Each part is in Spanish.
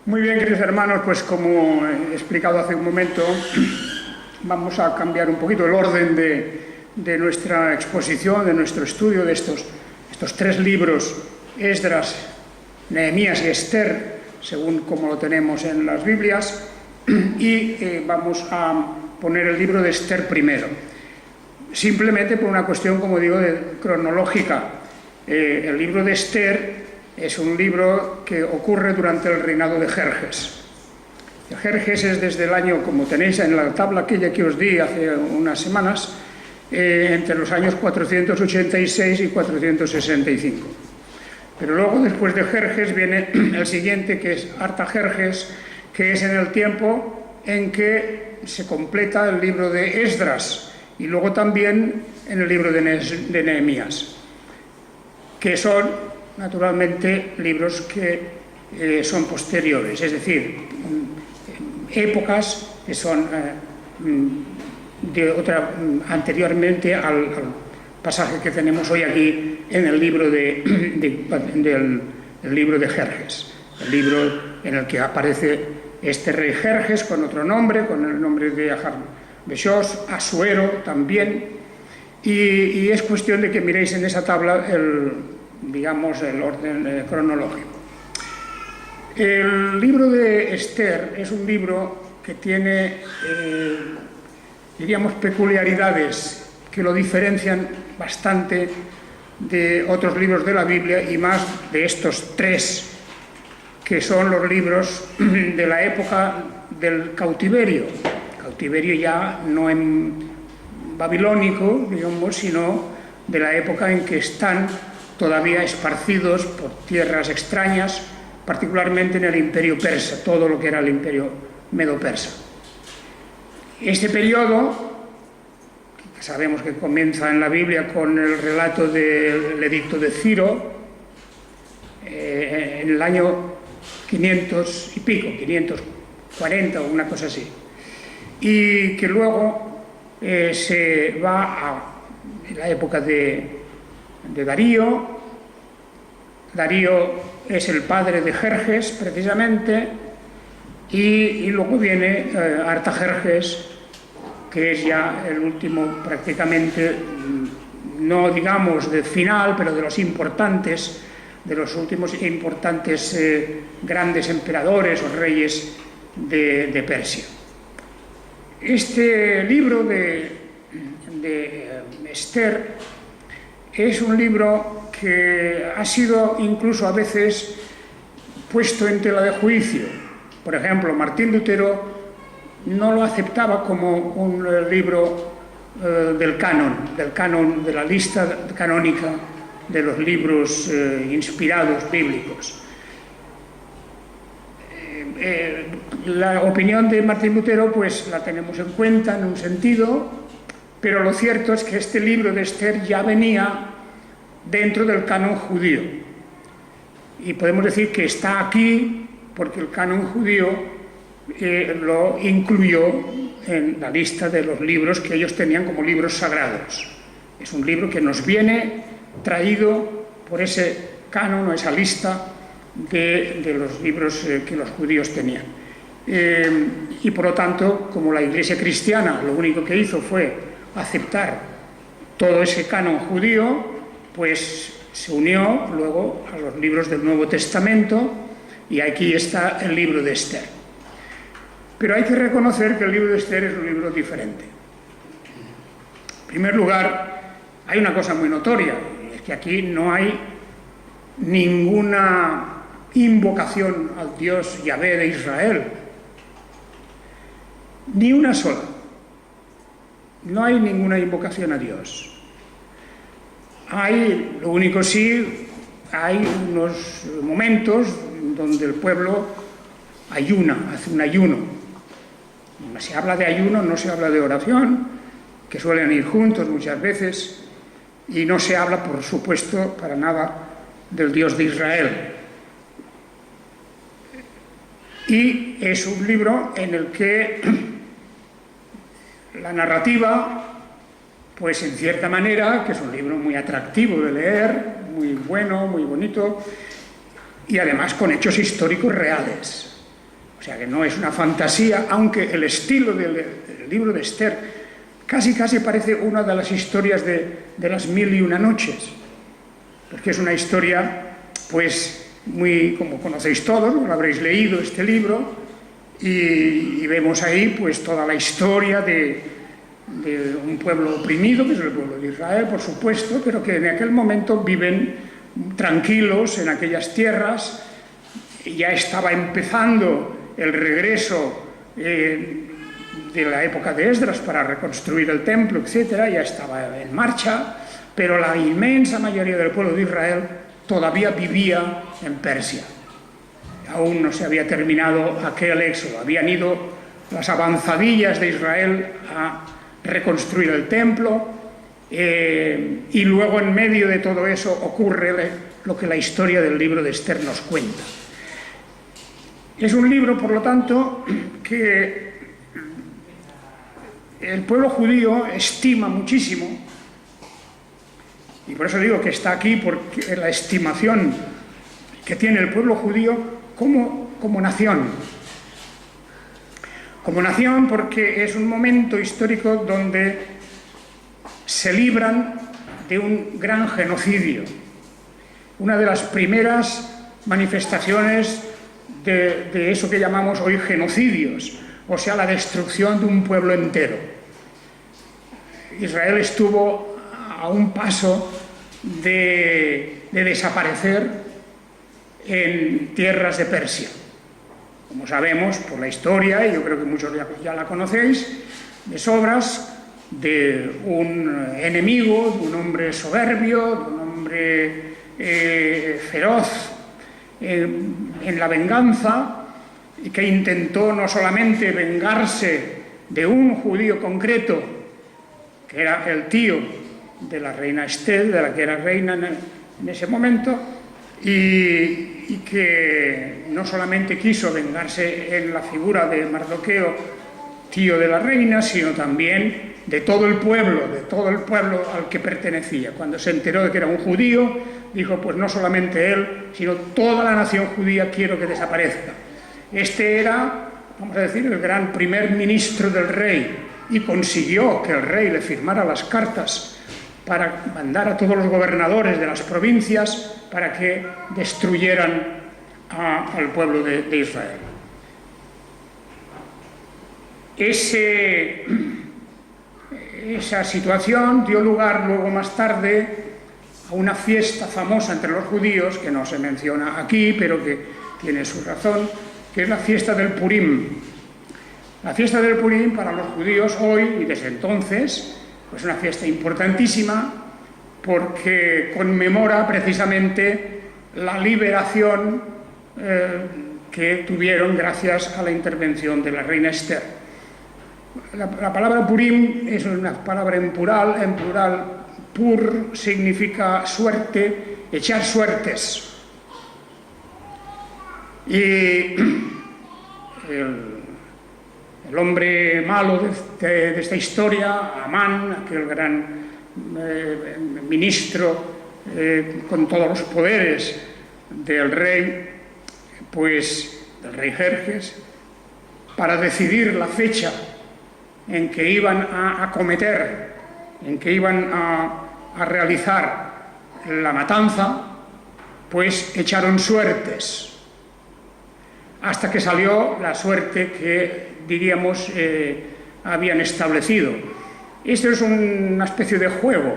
Muy bien, queridos hermanos, pues como he explicado hace un momento, vamos a cambiar un poquito el orden de nuestra exposición, de nuestro estudio de estos tres libros, Esdras, Nehemías y Esther, según como lo tenemos en las Biblias, y vamos a poner el libro de Esther primero, simplemente por una cuestión, como digo, cronológica. El libro de Esther es un libro que ocurre durante el reinado de Jerjes. Jerjes es desde el año, como tenéis en la tabla aquella que os di hace unas semanas, entre los años 486 y 465. Pero luego, después de Jerjes, viene el siguiente, que es Artajerjes, que es en el tiempo en que se completa el libro de Esdras, y luego también en el libro de Nehemías, que son naturalmente libros que son posteriores, es decir, épocas que son anteriormente al pasaje que tenemos hoy aquí en el libro del libro de Jerjes, el libro en el que aparece este rey Jerjes con otro nombre, con el nombre de Ahasveros, Asuero también, y es cuestión de que miréis en esa tabla el orden cronológico. El libro de Esther es un libro que tiene, diríamos, peculiaridades que lo diferencian bastante de otros libros de la Biblia, y más de estos tres, que son los libros de la época del cautiverio. Cautiverio ya no en babilónico, digamos, sino de la época en que están todavía esparcidos por tierras extrañas, particularmente en el imperio persa, todo lo que era el imperio medo-persa. Este periodo, que sabemos que comienza en la Biblia con el relato del edicto de Ciro, en el año 500 y pico, 540 o una cosa así, y que luego se va a la época de Darío. Darío es el padre de Jerjes, precisamente, y luego viene Artajerjes, que es ya el último, prácticamente, no digamos de final, pero de los importantes, de los últimos importantes grandes emperadores o reyes de Persia. Este libro de Esther es un libro que ha sido incluso a veces puesto en tela de juicio. Por ejemplo, Martín Lutero no lo aceptaba como un libro del canon, de la lista canónica de los libros inspirados bíblicos. La opinión de Martín Lutero pues la tenemos en cuenta en un sentido, pero lo cierto es que este libro de Esther ya venía dentro del canon judío. Y podemos decir que está aquí porque el canon judío lo incluyó en la lista de los libros que ellos tenían como libros sagrados. Es un libro que nos viene traído por ese canon o esa lista de los libros que los judíos tenían. Y por lo tanto, como la Iglesia cristiana lo único que hizo fue aceptar todo ese canon judío, pues se unió luego a los libros del Nuevo Testamento, y aquí está el libro de Esther. Pero hay que reconocer que el libro de Esther es un libro diferente. En primer lugar, hay una cosa muy notoria, es que aquí no hay ninguna invocación al Dios Yahvé de Israel, ni una sola. No hay ninguna invocación a Dios. Lo único sí, hay unos momentos donde el pueblo ayuna, hace un ayuno. Se habla de ayuno, no se habla de oración, que suelen ir juntos muchas veces, y no se habla, por supuesto, para nada del Dios de Israel. Y es un libro en el que la narrativa, pues en cierta manera, que es un libro muy atractivo de leer, muy bueno, muy bonito, y además con hechos históricos reales. O sea que no es una fantasía, aunque el estilo del libro de Esther casi parece una de las historias de las 1001 noches, porque es una historia, pues, muy, como conocéis todos, lo habréis leído este libro, y vemos ahí, pues, toda la historia de un pueblo oprimido, que es el pueblo de Israel, por supuesto, pero que en aquel momento viven tranquilos en aquellas tierras. Ya estaba empezando el regreso de la época de Esdras para reconstruir el templo, etcétera, ya estaba en marcha, pero la inmensa mayoría del pueblo de Israel todavía vivía en Persia. Aún no se había terminado aquel éxodo, habían ido las avanzadillas de Israel a reconstruir el templo, y luego en medio de todo eso ocurre lo que la historia del libro de Esther nos cuenta. Es un libro, por lo tanto, que el pueblo judío estima muchísimo, y por eso digo que está aquí, porque la estimación que tiene el pueblo judío como nación. Como nación, porque es un momento histórico donde se libran de un gran genocidio, una de las primeras manifestaciones de eso que llamamos hoy genocidios, o sea, la destrucción de un pueblo entero. Israel estuvo a un paso de desaparecer en tierras de Persia. Como sabemos por la historia, y yo creo que muchos ya la conocéis, de sobras, de un enemigo, de un hombre soberbio, de un hombre feroz en la venganza, y que intentó no solamente vengarse de un judío concreto, que era el tío de la reina Esther, de la que era reina en ese momento, y que no solamente quiso vengarse en la figura de Mardoqueo, tío de la reina, sino también de todo el pueblo al que pertenecía. Cuando se enteró de que era un judío, dijo, pues no solamente él, sino toda la nación judía quiero que desaparezca. Este era, vamos a decir, el gran primer ministro del rey, y consiguió que el rey le firmara las cartas para mandar a todos los gobernadores de las provincias para que destruyeran al pueblo de Israel. Esa situación dio lugar luego más tarde a una fiesta famosa entre los judíos, que no se menciona aquí, pero que tiene su razón, que es la fiesta del Purim. La fiesta del Purim para los judíos hoy y desde entonces es una fiesta importantísima, porque conmemora precisamente la liberación que tuvieron gracias a la intervención de la reina Esther. La palabra Purim es una palabra en plural. Pur significa suerte, echar suertes. Y el hombre malo de esta historia, Amán, aquel gran ministro con todos los poderes del rey, pues del rey Jerjes, para decidir la fecha en que iban a acometer, en que iban a realizar la matanza, pues echaron suertes, hasta que salió la suerte que, diríamos, habían establecido. Esto es una especie de juego,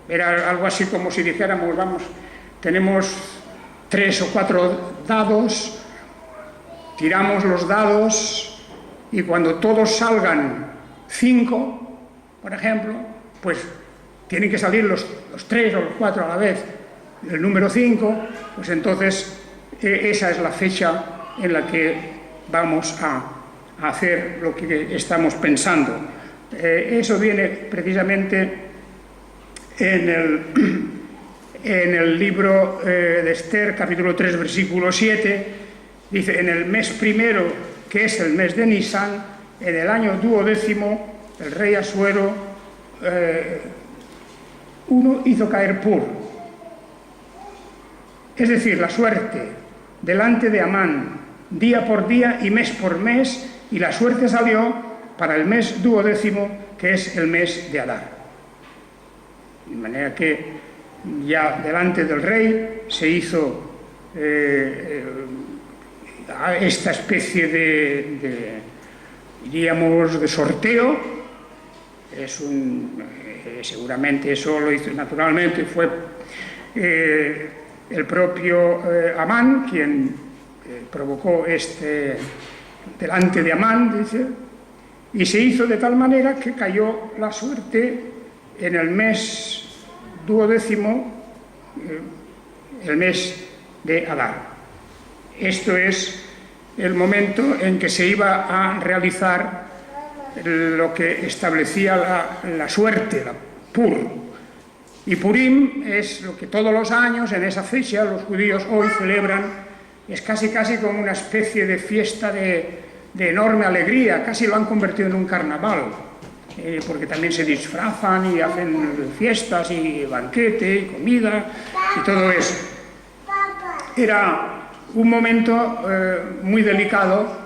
era algo así como si dijéramos, vamos, tenemos 3 o 4 dados, tiramos los dados, y cuando todos salgan 5, por ejemplo, pues tienen que salir los 3 o los 4 a la vez, el número 5, pues entonces esa es la fecha en la que vamos a hacer lo que estamos pensando. Eso viene precisamente en el libro de Esther, capítulo 3, versículo 7, dice, en el mes primero, que es el mes de Nisán, en el año 12º, el rey Asuero hizo caer Pur. Es decir, la suerte delante de Amán, día por día y mes por mes, y la suerte salió para el mes 12º, que es el mes de Adar. De manera que ya delante del rey se hizo esta especie diríamos, de sorteo. Seguramente eso lo hizo, naturalmente fue el propio Amán quien provocó delante de Amán, dice, y se hizo de tal manera que cayó la suerte en el mes 12º, el mes de Adar. Esto es el momento en que se iba a realizar lo que establecía la suerte, la Pur. Y Purim es lo que todos los años, en esa fecha, los judíos hoy celebran. Es casi como una especie de fiesta de enorme alegría, casi lo han convertido en un carnaval, porque también se disfrazan y hacen fiestas y banquete y comida y todo eso. Era un momento muy delicado,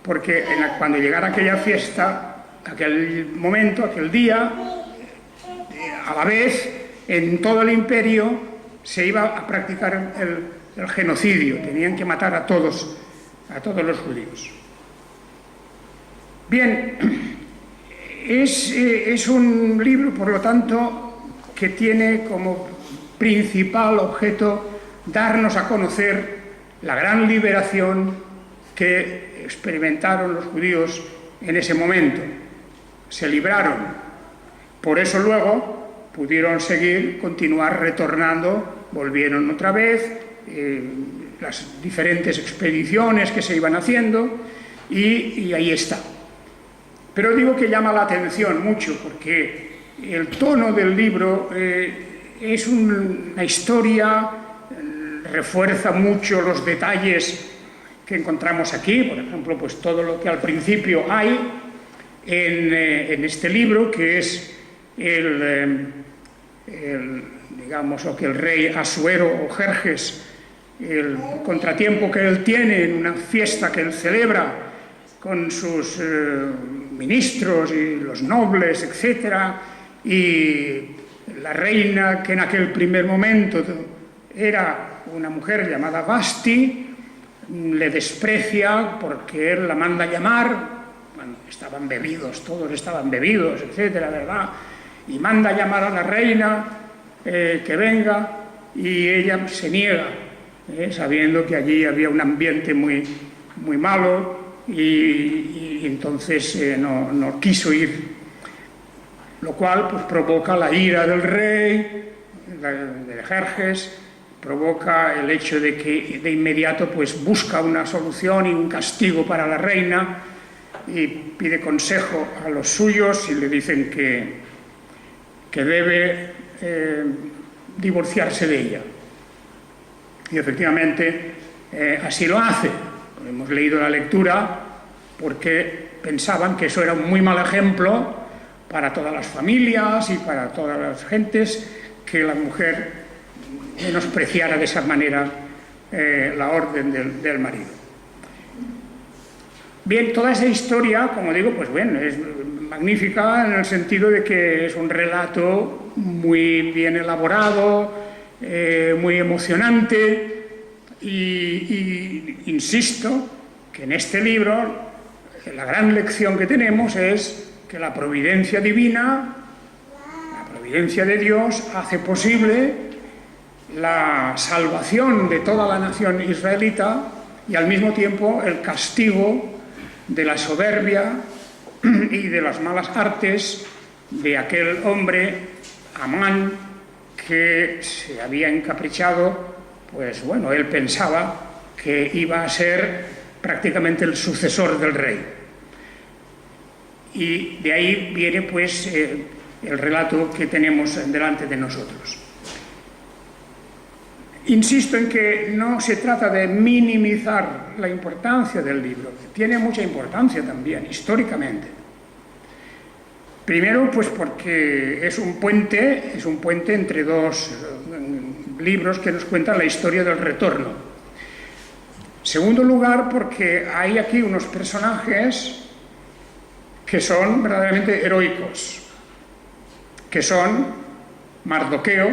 porque cuando llegara aquella fiesta, aquel momento, aquel día, a la vez, en todo el imperio se iba a practicar el genocidio, tenían que matar a todos los judíos. Bien, es un libro, por lo tanto, que tiene como principal objeto darnos a conocer la gran liberación que experimentaron los judíos en ese momento. Se libraron. Por eso luego pudieron continuar retornando, volvieron otra vez, las diferentes expediciones que se iban haciendo, y ahí está. Pero digo que llama la atención mucho, porque el tono del libro es una historia, refuerza mucho los detalles que encontramos aquí, por ejemplo, pues todo lo que al principio hay en este libro, que es digamos, lo que el rey Asuero o Jerjes, el contratiempo que él tiene en una fiesta que él celebra con sus ministros y los nobles, etcétera, y la reina, que en aquel primer momento era una mujer llamada Vasti, le desprecia porque él la manda a llamar, bueno, estaban bebidos, todos estaban bebidos, etcétera, ¿verdad? Y manda a llamar a la reina que venga, y ella se niega, sabiendo que allí había un ambiente muy malo, y entonces no quiso ir, lo cual pues provoca la ira del rey, de Jerjes, provoca el hecho de que de inmediato pues busca una solución y un castigo para la reina, y pide consejo a los suyos y le dicen que debe divorciarse de ella. Y efectivamente así lo hace. Hemos leído la lectura porque pensaban que eso era un muy mal ejemplo para todas las familias y para todas las gentes, que la mujer menospreciara de esa manera la orden del marido. Bien, toda esa historia, como digo, pues bueno, es magnífica en el sentido de que es un relato muy bien elaborado, muy emocionante, y insisto que en este libro la gran lección que tenemos es que la providencia divina, la providencia de Dios, hace posible la salvación de toda la nación israelita y al mismo tiempo el castigo de la soberbia y de las malas artes de aquel hombre, Amán, que se había encaprichado. Pues bueno, él pensaba que iba a ser prácticamente el sucesor del rey. Y de ahí viene pues el relato que tenemos delante de nosotros. Insisto en que no se trata de minimizar la importancia del libro, tiene mucha importancia también, históricamente. Primero, pues porque es un puente entre dos libros que nos cuentan la historia del retorno. Segundo lugar, porque hay aquí unos personajes que son verdaderamente heroicos, que son Mardoqueo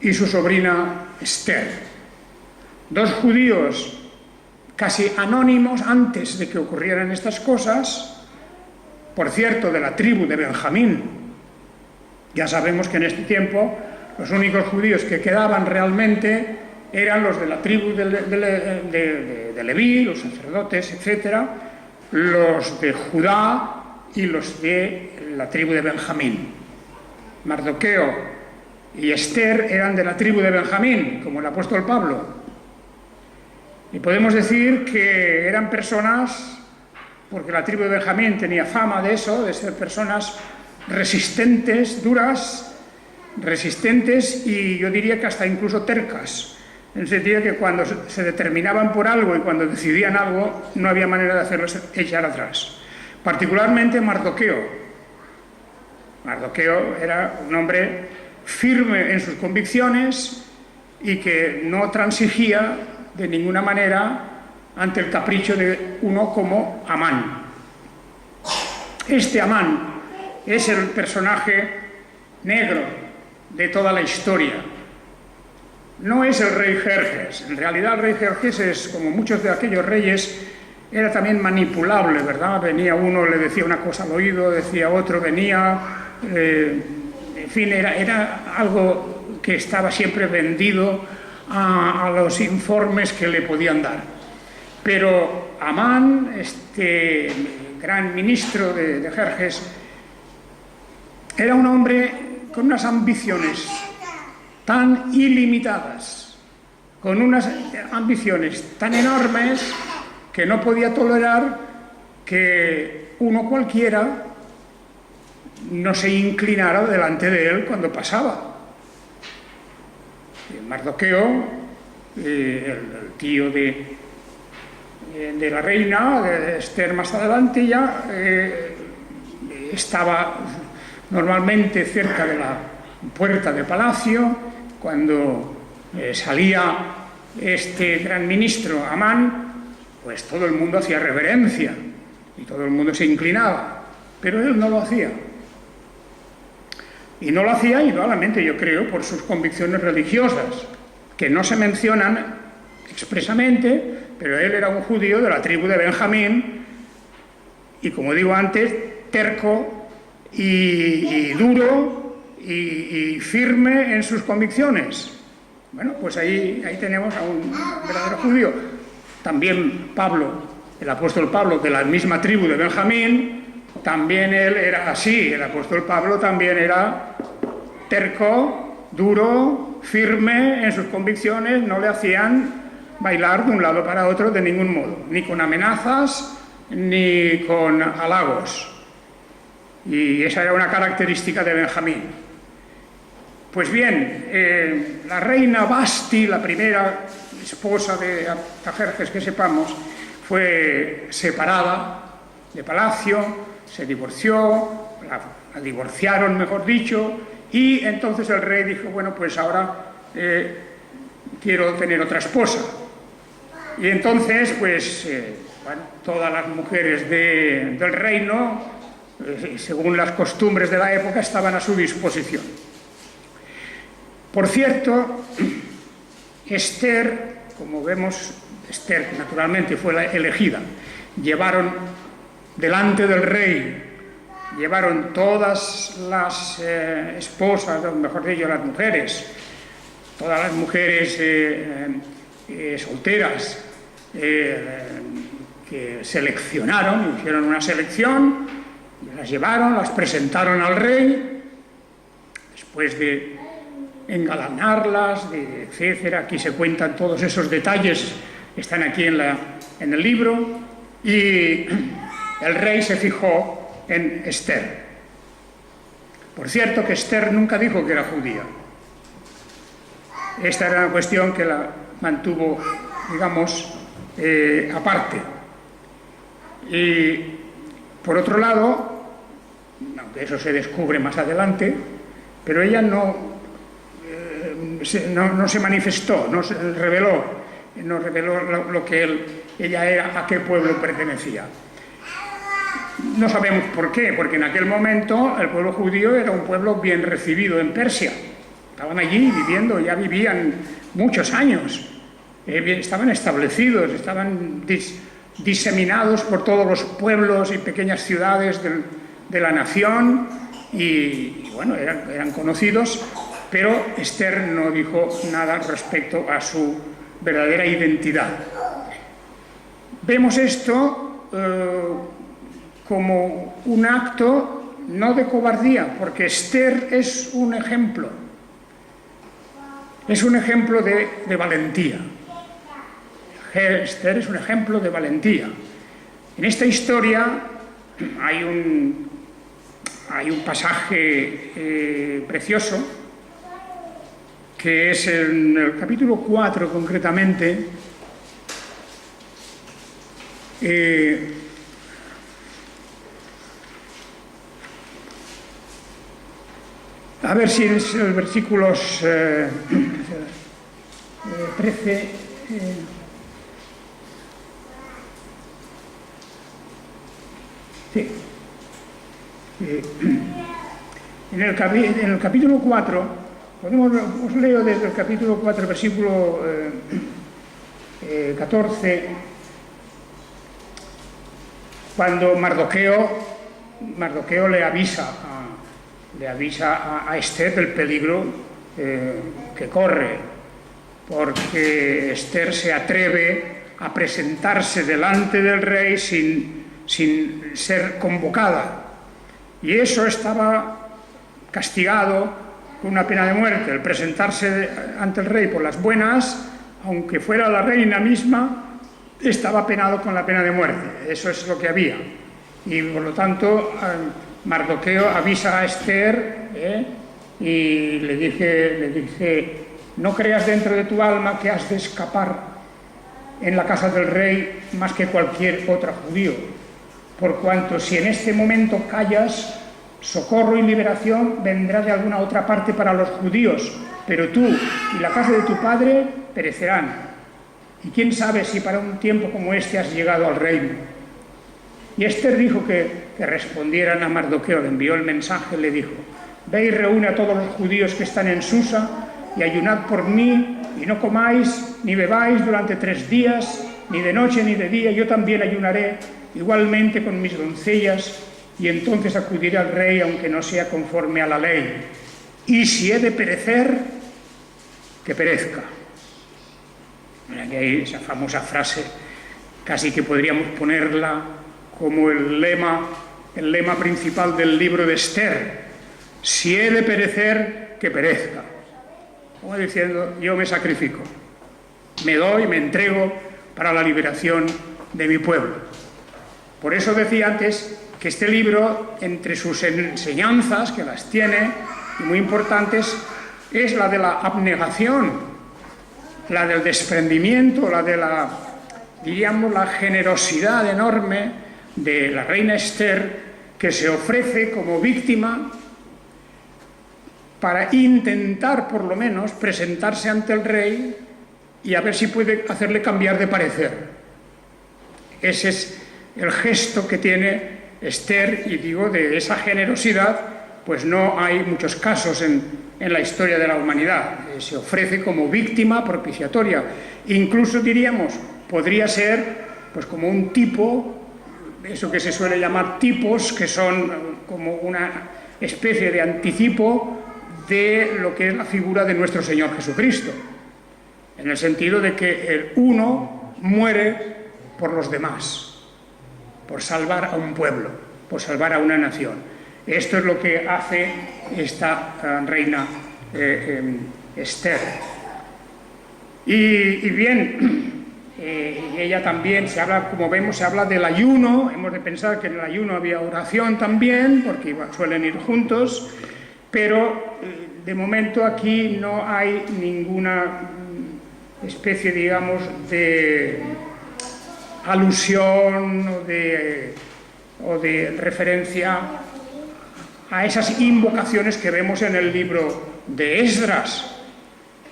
y su sobrina Esther. Dos judíos casi anónimos antes de que ocurrieran estas cosas, por cierto, de la tribu de Benjamín. Ya sabemos que en este tiempo los únicos judíos que quedaban realmente eran los de la tribu de Leví, los sacerdotes, etc., los de Judá y los de la tribu de Benjamín. Mardoqueo y Esther eran de la tribu de Benjamín, como el apóstol Pablo. Y podemos decir que eran personas, porque la tribu de Benjamín tenía fama de eso, de ser personas resistentes, duras, resistentes y yo diría que hasta incluso tercas, en el sentido de que cuando se determinaban por algo y cuando decidían algo no había manera de hacerlos echar atrás. Particularmente Mardoqueo. Mardoqueo era un hombre firme en sus convicciones y que no transigía de ninguna manera ante el capricho de uno como Amán. Este Amán es el personaje negro de toda la historia. No es el rey Jerjes. En realidad el rey Jerjes es, como muchos de aquellos reyes, era también manipulable, ¿verdad? Venía uno, le decía una cosa al oído, decía otro, venía... en fin, era algo que estaba siempre vendido a los informes que le podían dar. Pero Amán, este gran ministro de Jerjes, era un hombre con unas ambiciones tan ilimitadas, con unas ambiciones tan enormes, que no podía tolerar que uno cualquiera no se inclinara delante de él cuando pasaba. Mardoqueo, el tío de la reina, de Esther más adelante ya, estaba normalmente cerca de la puerta del palacio. Cuando salía este gran ministro, Amán, pues todo el mundo hacía reverencia y todo el mundo se inclinaba, pero él no lo hacía. Y no lo hacía indudablemente, yo creo, por sus convicciones religiosas, que no se mencionan expresamente, pero él era un judío de la tribu de Benjamín y, como digo antes, terco y duro y firme en sus convicciones. Bueno, pues ahí tenemos a un verdadero judío. También Pablo, el apóstol Pablo, de la misma tribu de Benjamín, también él era así. El apóstol Pablo también era terco, duro, firme en sus convicciones, no le hacían bailar de un lado para otro de ningún modo, ni con amenazas ni con halagos. Y esa era una característica de Benjamín. Pues bien, la reina Basti, la primera esposa de Artajerjes que sepamos, fue separada de palacio, se divorció, la divorciaron, mejor dicho, y entonces el rey dijo, bueno, pues ahora quiero tener otra esposa. Y entonces, pues, bueno, todas las mujeres del reino, según las costumbres de la época, estaban a su disposición. Por cierto, Esther, como vemos, Esther naturalmente fue la elegida. Llevaron delante del rey, llevaron todas las esposas, o mejor dicho, las mujeres, todas las mujeres solteras que seleccionaron, hicieron una selección, las llevaron, las presentaron al rey, después de engalanarlas, etcétera. Aquí se cuentan todos esos detalles, están aquí en el libro, y el rey se fijó en Esther. Por cierto, que Esther nunca dijo que era judía. Esta era una cuestión que la mantuvo, digamos, aparte. Y por otro lado, aunque eso se descubre más adelante, pero ella no se manifestó, no se reveló nos reveló lo que ella era, a qué pueblo pertenecía. No sabemos por qué, porque en aquel momento el pueblo judío era un pueblo bien recibido en Persia. Estaban allí viviendo, ya vivían muchos años, estaban establecidos, estaban diseminados por todos los pueblos y pequeñas ciudades de la nación y bueno, eran conocidos, pero Esther no dijo nada respecto a su verdadera identidad. Vemos esto como un acto no de cobardía, porque Esther es un ejemplo de valentía. Esther es un ejemplo de valentía. En esta historia hay un pasaje precioso, que es en el capítulo 4 concretamente, a ver si es el versículos 13... sí. En el capítulo 4, os leo desde el capítulo 4, versículo 14, cuando Mardoqueo le avisa a Esther del peligro que corre, porque Esther se atreve a presentarse delante del rey sin ser convocada. Y eso estaba castigado con una pena de muerte. El presentarse ante el rey por las buenas, aunque fuera la reina misma, estaba penado con la pena de muerte. Eso es lo que había. Y por lo tanto, Mardoqueo avisa a Esther y le dice, no creas dentro de tu alma que has de escapar en la casa del rey más que cualquier otro judío. Por cuanto si en este momento callas, socorro y liberación vendrá de alguna otra parte para los judíos, pero tú y la casa de tu padre perecerán. Y quién sabe si para un tiempo como este has llegado al reino. Y Esther dijo que respondieran a Mardoqueo, le envió el mensaje, le dijo, ve y reúne a todos los judíos que están en Susa y ayunad por mí y no comáis ni bebáis durante 3 días, ni de noche ni de día, yo también ayunaré, igualmente con mis doncellas, y entonces acudiré al rey, aunque no sea conforme a la ley. Y si he de perecer, que perezca. Mira que hay esa famosa frase, casi que podríamos ponerla como el lema principal del libro de Esther. Si he de perecer, que perezca. Como diciendo, yo me sacrifico, me doy, me entrego para la liberación de mi pueblo. Por eso decía antes que este libro, entre sus enseñanzas, que las tiene, y muy importantes, es la de la abnegación, la del desprendimiento, la de la, diríamos, la generosidad enorme de la reina Esther, que se ofrece como víctima para intentar, por lo menos, presentarse ante el rey y a ver si puede hacerle cambiar de parecer. Ese es el gesto que tiene Esther, y digo, de esa generosidad, pues no hay muchos casos en la historia de la humanidad. Se ofrece como víctima propiciatoria. Incluso diríamos, podría ser pues como un tipo, eso que se suele llamar tipos, que son como una especie de anticipo de lo que es la figura de nuestro Señor Jesucristo, en el sentido de que el uno muere por los demás, por salvar a un pueblo, por salvar a una nación. Esto es lo que hace esta reina Esther. Y bien, ella también, como vemos, se habla del ayuno. Hemos de pensar que en el ayuno había oración también, porque suelen ir juntos, pero de momento aquí no hay ninguna especie, digamos, de alusión o de referencia a esas invocaciones que vemos en el libro de Esdras.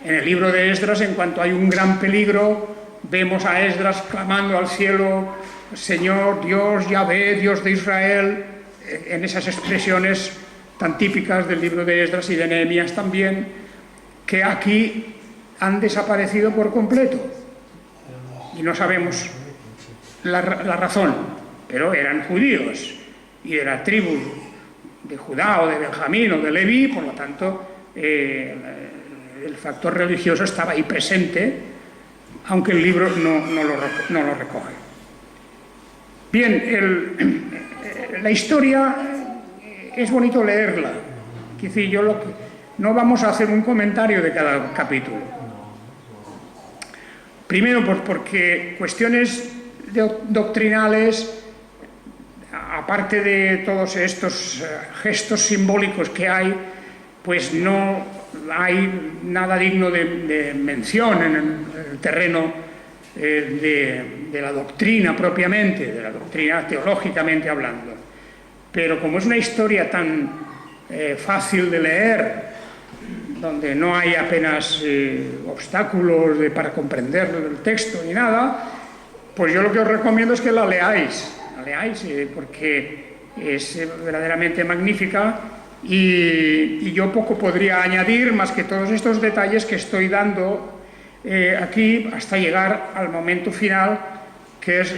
En el libro de Esdras, en cuanto hay un gran peligro vemos a Esdras clamando al cielo, Señor, Dios, Yahvé, Dios de Israel, en esas expresiones tan típicas del libro de Esdras y de Nehemías también, que aquí han desaparecido por completo. Y no sabemos la razón, pero eran judíos y de la tribu de Judá o de Benjamín o de Leví, por lo tanto el factor religioso estaba ahí presente, aunque el libro no lo recoge. Bien, la historia es bonito leerla. Es decir, no vamos a hacer un comentario de cada capítulo. Primero, pues porque cuestiones doctrinales, aparte de todos estos gestos simbólicos que hay, pues no hay nada digno de mención en el terreno de la doctrina propiamente, de la doctrina teológicamente hablando. Pero como es una historia tan fácil de leer, donde no hay apenas obstáculos para comprender el texto ni nada, pues yo lo que os recomiendo es que la leáis, porque es verdaderamente magnífica y yo poco podría añadir más que todos estos detalles que estoy dando aquí hasta llegar al momento final, que es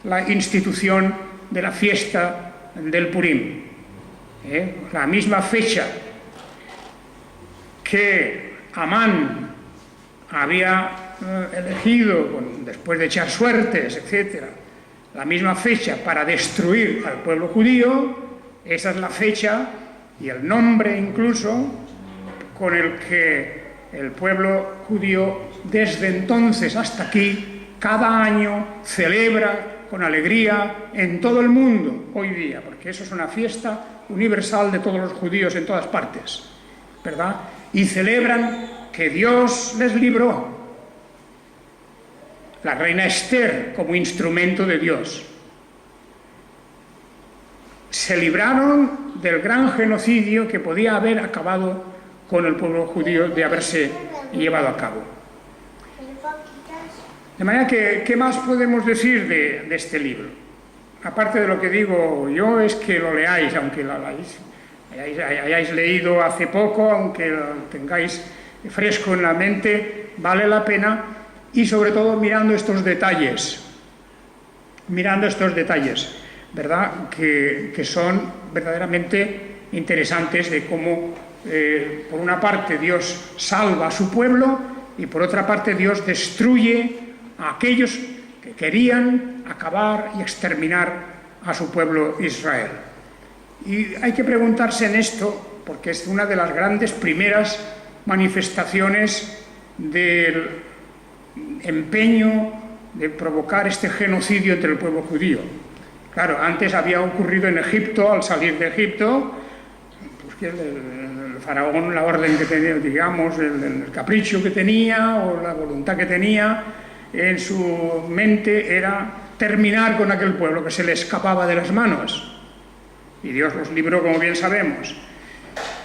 la institución de la fiesta del Purim. La misma fecha que Amán había elegido, después de echar suertes, etc., la misma fecha para destruir al pueblo judío, esa es la fecha y el nombre incluso con el que el pueblo judío desde entonces hasta aquí cada año celebra con alegría en todo el mundo hoy día, porque eso es una fiesta universal de todos los judíos en todas partes, ¿verdad? Y celebran que Dios les libró. La reina Esther como instrumento de Dios. Se libraron del gran genocidio que podía haber acabado con el pueblo judío de haberse llevado a cabo. De manera que, ¿qué más podemos decir de este libro? Aparte de lo que digo yo, es que lo leáis, aunque lo hayáis leído hace poco, aunque lo tengáis fresco en la mente, vale la pena, y sobre todo mirando estos detalles, ¿verdad? Que son verdaderamente interesantes, de cómo, por una parte, Dios salva a su pueblo y por otra parte, Dios destruye a aquellos que querían acabar y exterminar a su pueblo Israel. Y hay que preguntarse en esto, porque es una de las grandes primeras manifestaciones del empeño de provocar este genocidio entre el pueblo judío. Claro, antes había ocurrido en Egipto, al salir de Egipto, pues que el faraón, la orden que tenía, digamos, el capricho que tenía o la voluntad que tenía en su mente era terminar con aquel pueblo que se le escapaba de las manos. Y Dios los libró, como bien sabemos.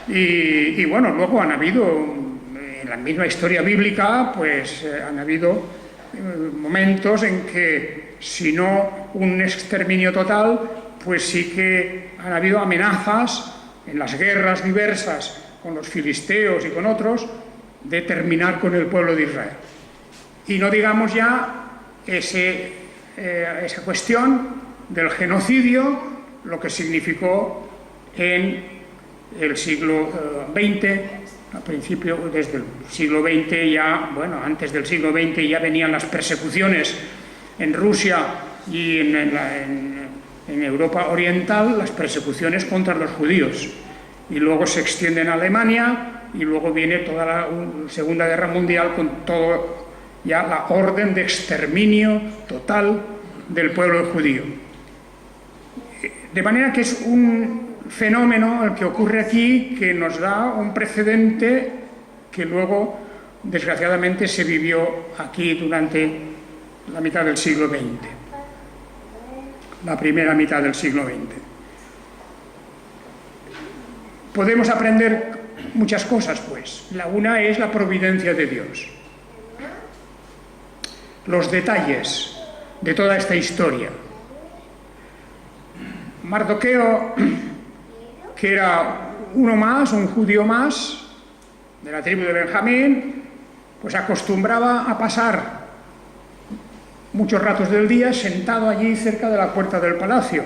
Y bueno, luego han habido, en la misma historia bíblica, pues han habido momentos en que, si no un exterminio total, pues sí que han habido amenazas en las guerras diversas con los filisteos y con otros de terminar con el pueblo de Israel. Y no digamos ya esa cuestión del genocidio, lo que significó en el siglo XX, al principio, desde el siglo XX ya, bueno, antes del siglo XX ya venían las persecuciones en Rusia y en Europa Oriental, las persecuciones contra los judíos. Y luego se extienden a Alemania y luego viene toda la Segunda Guerra Mundial con todo ya la orden de exterminio total del pueblo judío. De manera que es un fenómeno el que ocurre aquí, que nos da un precedente que luego, desgraciadamente, se vivió aquí durante la mitad del siglo XX, la primera mitad del siglo XX. Podemos aprender muchas cosas, pues. La una es la providencia de Dios. los detalles de toda esta historia. Mardoqueo, que era uno más, un judío más, de la tribu de Benjamín, pues acostumbraba a pasar muchos ratos del día sentado allí cerca de la puerta del palacio.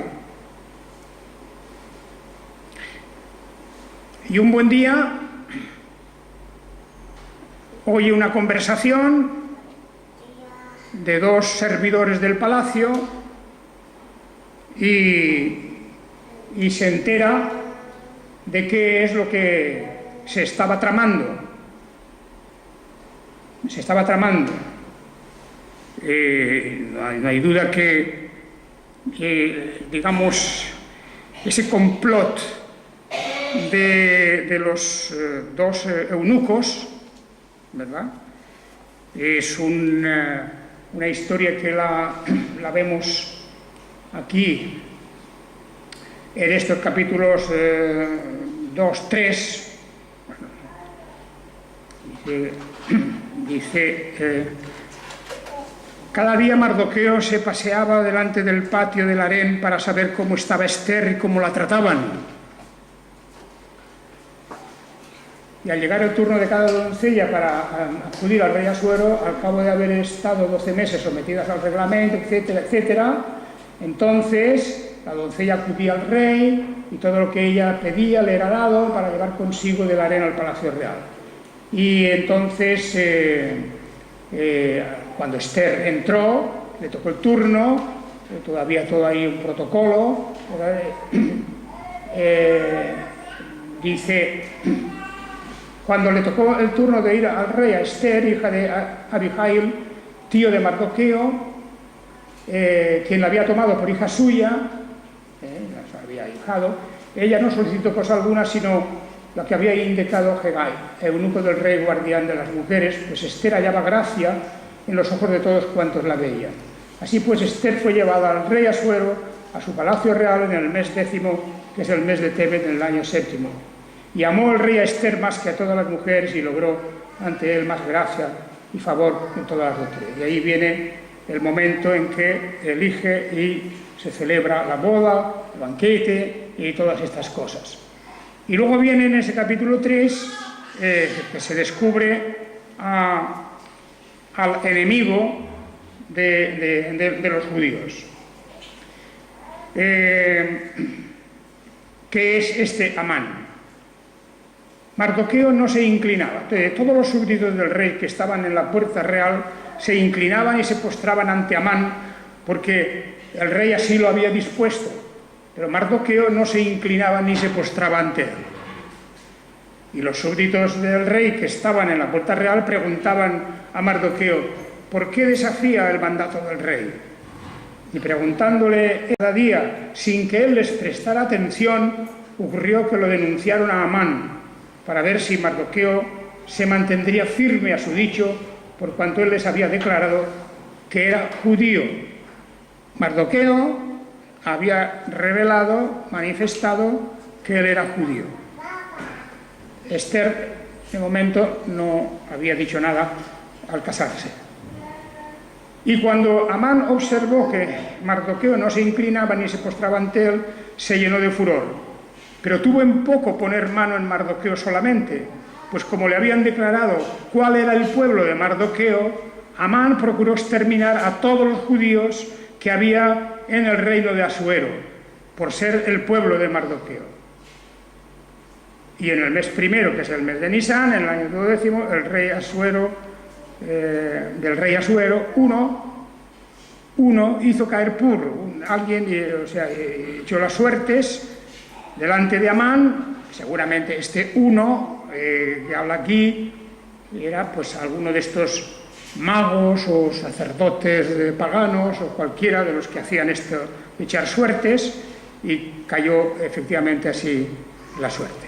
Y un buen día oye una conversación de dos servidores del palacio y se entera de qué es lo que se estaba tramando. No hay duda que, digamos, ese complot de los dos eunucos, ¿verdad? Es una historia que la vemos aquí en estos capítulos 2, 3. Bueno, dice cada día Mardoqueo se paseaba delante del patio del harén para saber cómo estaba Ester y cómo la trataban. Y al llegar el turno de cada doncella para acudir al rey Asuero, al cabo de haber estado 12 meses sometidas al reglamento, etcétera, etcétera, entonces la doncella acudía al rey y todo lo que ella pedía le era dado para llevar consigo del harén al palacio real. Y entonces, cuando Ester entró, le tocó el turno, todavía todo ahí un protocolo, dice, cuando le tocó el turno de ir al rey a Ester, hija de Abihail, tío de Mardoqueo, quien la había tomado por hija suya, la había hijado, ella no solicitó cosa alguna, sino lo que había indicado Hegai, eunuco del rey, guardián de las mujeres, pues Ester hallaba gracia en los ojos de todos cuantos la veían. Así pues, Ester fue llevada al rey Asuero a su palacio real en el mes 10º, que es el mes de Tebet, en el año 7º. Y amó el rey a Ester más que a todas las mujeres y logró ante él más gracia y favor que todas las otras. Y ahí viene el momento en que elige y se celebra la boda, el banquete y todas estas cosas. Y luego viene en ese capítulo 3 que se descubre al enemigo de los judíos, que es este Amán. Mardoqueo no se inclinaba. Todos los súbditos del rey que estaban en la puerta real se inclinaban y se postraban ante Amán porque el rey así lo había dispuesto. Pero Mardoqueo no se inclinaba ni se postraba ante él. Y los súbditos del rey que estaban en la puerta real preguntaban a Mardoqueo, ¿por qué desafía el mandato del rey? Y preguntándole cada día, sin que él les prestara atención, ocurrió que lo denunciaron a Amán, para ver si Mardoqueo se mantendría firme a su dicho, por cuanto él les había declarado que era judío. Mardoqueo había revelado, manifestado que él era judío. Ester, de momento, no había dicho nada al casarse. Y cuando Amán observó que Mardoqueo no se inclinaba ni se postraba ante él, se llenó de furor. Pero tuvo en poco poner mano en Mardoqueo solamente, pues como le habían declarado cuál era el pueblo de Mardoqueo, Amán procuró exterminar a todos los judíos que había en el reino de Asuero, por ser el pueblo de Mardoqueo. Y en el mes primero, que es el mes de Nisán, en el año 12º, el rey Asuero, del rey Asuero, uno hizo caer alguien echó las suertes delante de Amán. Seguramente este uno que habla aquí era pues alguno de estos magos o sacerdotes paganos o cualquiera de los que hacían esto, echar suertes, y cayó efectivamente así la suerte.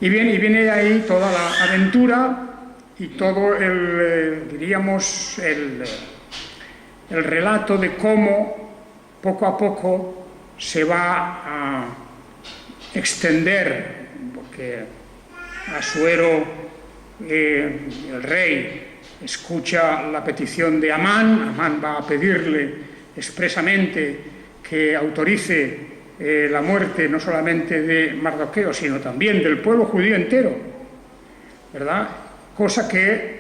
Y viene de ahí toda la aventura y todo diríamos, el relato de cómo poco a poco se va a extender, porque Asuero, el rey, escucha la petición de Amán. Amán va a pedirle expresamente que autorice la muerte no solamente de Mardoqueo, sino también del pueblo judío entero, ¿verdad? Cosa que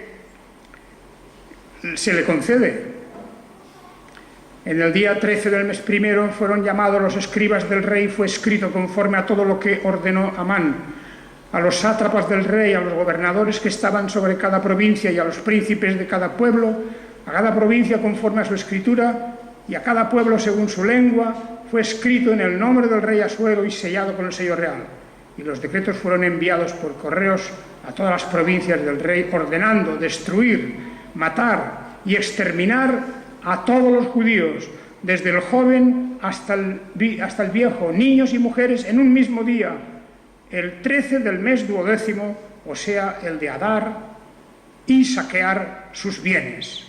se le concede. En el día 13 del mes primero fueron llamados los escribas del rey, fue escrito conforme a todo lo que ordenó Amán, a los sátrapas del rey, a los gobernadores que estaban sobre cada provincia y a los príncipes de cada pueblo, a cada provincia conforme a su escritura y a cada pueblo según su lengua, fue escrito en el nombre del rey Asuero y sellado con el sello real. Y los decretos fueron enviados por correos a todas las provincias del rey, ordenando destruir, matar y exterminar a todos los judíos, desde el joven hasta el viejo, niños y mujeres, en un mismo día, el 13 del mes 12º, o sea, el de Adar, y saquear sus bienes.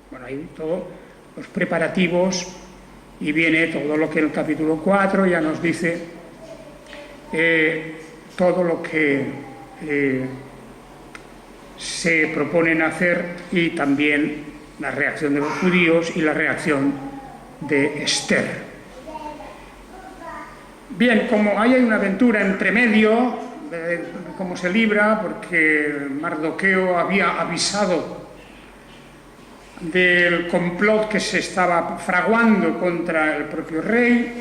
Bueno, ahí todos los preparativos, y viene todo lo que en el capítulo 4 ya nos dice, todo lo que se proponen hacer, y también la reacción de los judíos y la reacción de Esther. Bien, como hay una aventura entre medio, cómo se libra, porque Mardoqueo había avisado del complot que se estaba fraguando contra el propio rey.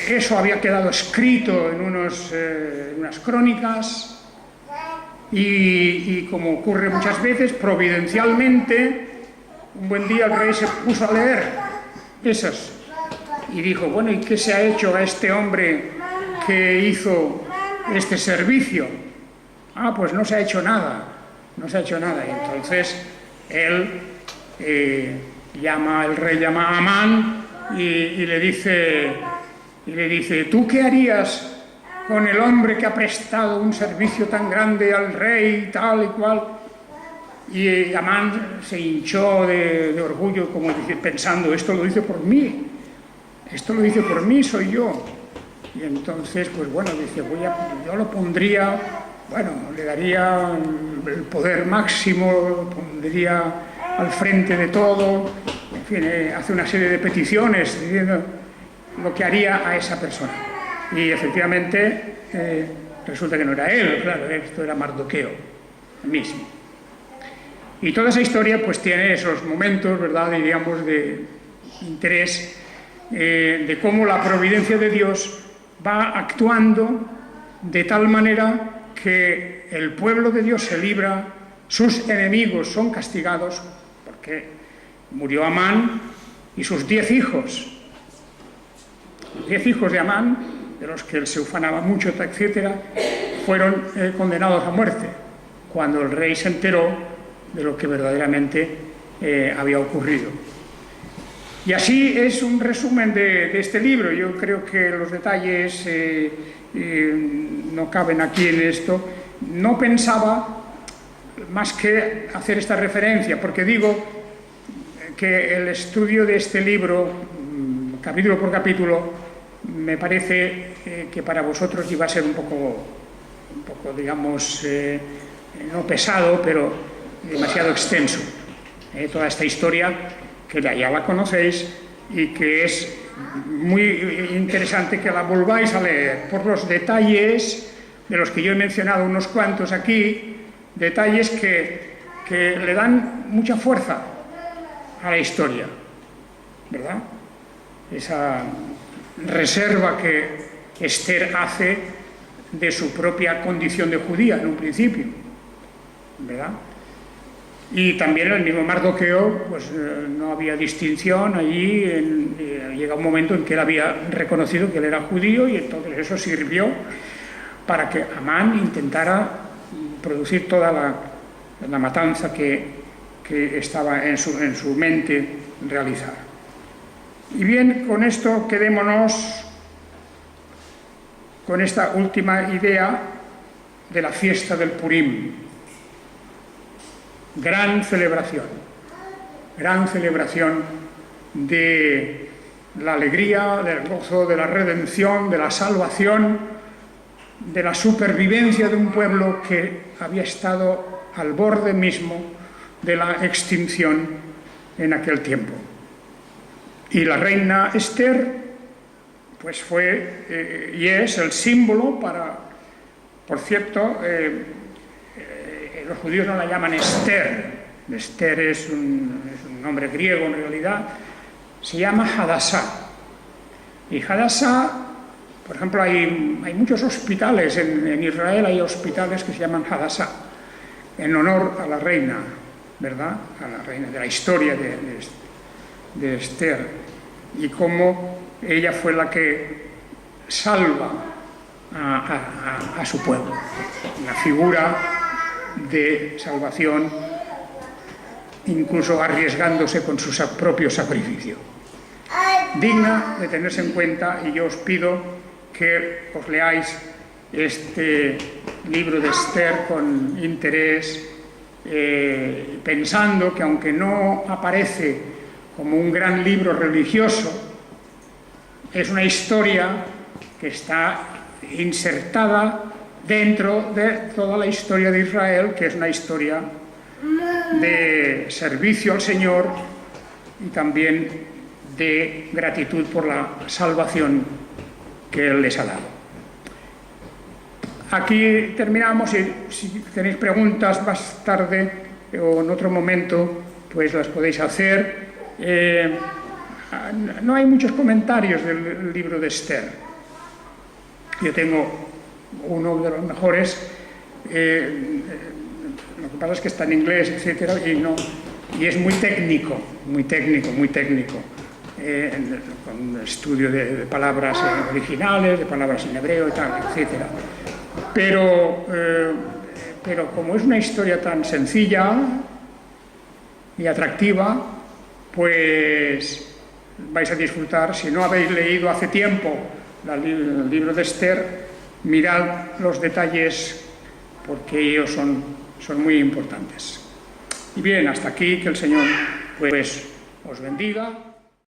Eso había quedado escrito en unas crónicas y como ocurre muchas veces, providencialmente, un buen día el rey se puso a leer esas y dijo, bueno, ¿y qué se ha hecho a este hombre que hizo este servicio? Ah, pues no se ha hecho nada. No se ha hecho nada. Y entonces el rey llama a Amán y le dice, ¿tú qué harías con el hombre que ha prestado un servicio tan grande al rey, tal y cual? Y Amán se hinchó de orgullo, como pensando, esto lo dice por mí, soy yo. Y entonces, pues bueno, dice, yo lo pondría, bueno, le daría el poder máximo, lo pondría al frente de todo, en fin, hace una serie de peticiones diciendo lo que haría a esa persona. Y efectivamente resulta que no era él, claro, esto era Mardoqueo mismo. Y toda esa historia pues tiene esos momentos, ¿verdad?, diríamos, de interés, de cómo la providencia de Dios va actuando de tal manera que el pueblo de Dios se libra, sus enemigos son castigados, porque murió Amán y sus 10 hijos. Los 10 hijos de Amán, de los que él se ufanaba mucho, etc., fueron condenados a muerte, cuando el rey se enteró de lo que verdaderamente había ocurrido. Y así es un resumen de este libro. Yo creo que los detalles no caben aquí en esto. No pensaba más que hacer esta referencia, porque digo que el estudio de este libro, capítulo por capítulo, me parece que para vosotros iba a ser un poco digamos, no pesado, pero demasiado extenso. Toda esta historia, que ya la conocéis y que es muy interesante que la volváis a leer por los detalles de los que yo he mencionado unos cuantos aquí, detalles que le dan mucha fuerza a la historia, ¿verdad? Esa reserva que Esther hace de su propia condición de judía en un principio, ¿verdad? Y también el mismo Mardoqueo, pues no había distinción allí, llega un momento en que él había reconocido que él era judío, y entonces eso sirvió para que Amán intentara producir toda la matanza que estaba en su mente realizar. Y bien, con esto quedémonos con esta última idea de la fiesta del Purim. Gran celebración de la alegría, del gozo, de la redención, de la salvación, de la supervivencia de un pueblo que había estado al borde mismo de la extinción en aquel tiempo. Y la reina Esther, pues fue y es el símbolo para, por cierto, los judíos no la llaman Esther. Esther es un nombre griego en realidad, se llama Hadassah. Y Hadassah, por ejemplo, hay muchos hospitales en Israel, hay hospitales que se llaman Hadassah, en honor a la reina, ¿verdad? A la reina de la historia de Esther, y cómo ella fue la que salva a su pueblo, una figura de salvación, incluso arriesgándose con su propio sacrificio. Digna de tenerse en cuenta, y yo os pido que os leáis este libro de Esther con interés, pensando que aunque no aparece como un gran libro religioso, es una historia que está insertada dentro de toda la historia de Israel, que es una historia de servicio al Señor y también de gratitud por la salvación que Él les ha dado. Aquí terminamos, y si tenéis preguntas más tarde o en otro momento, pues las podéis hacer. No hay muchos comentarios del libro de Esther. Yo tengo uno de los mejores, lo que pasa es que está en inglés, etcétera, y es muy técnico, con estudio de palabras originales, de palabras en hebreo y tal, etcétera. Pero como es una historia tan sencilla y atractiva, pues vais a disfrutar. Si no habéis leído hace tiempo el libro de Esther, mirad los detalles, porque ellos son muy importantes. Y bien, hasta aquí, que el Señor pues os bendiga.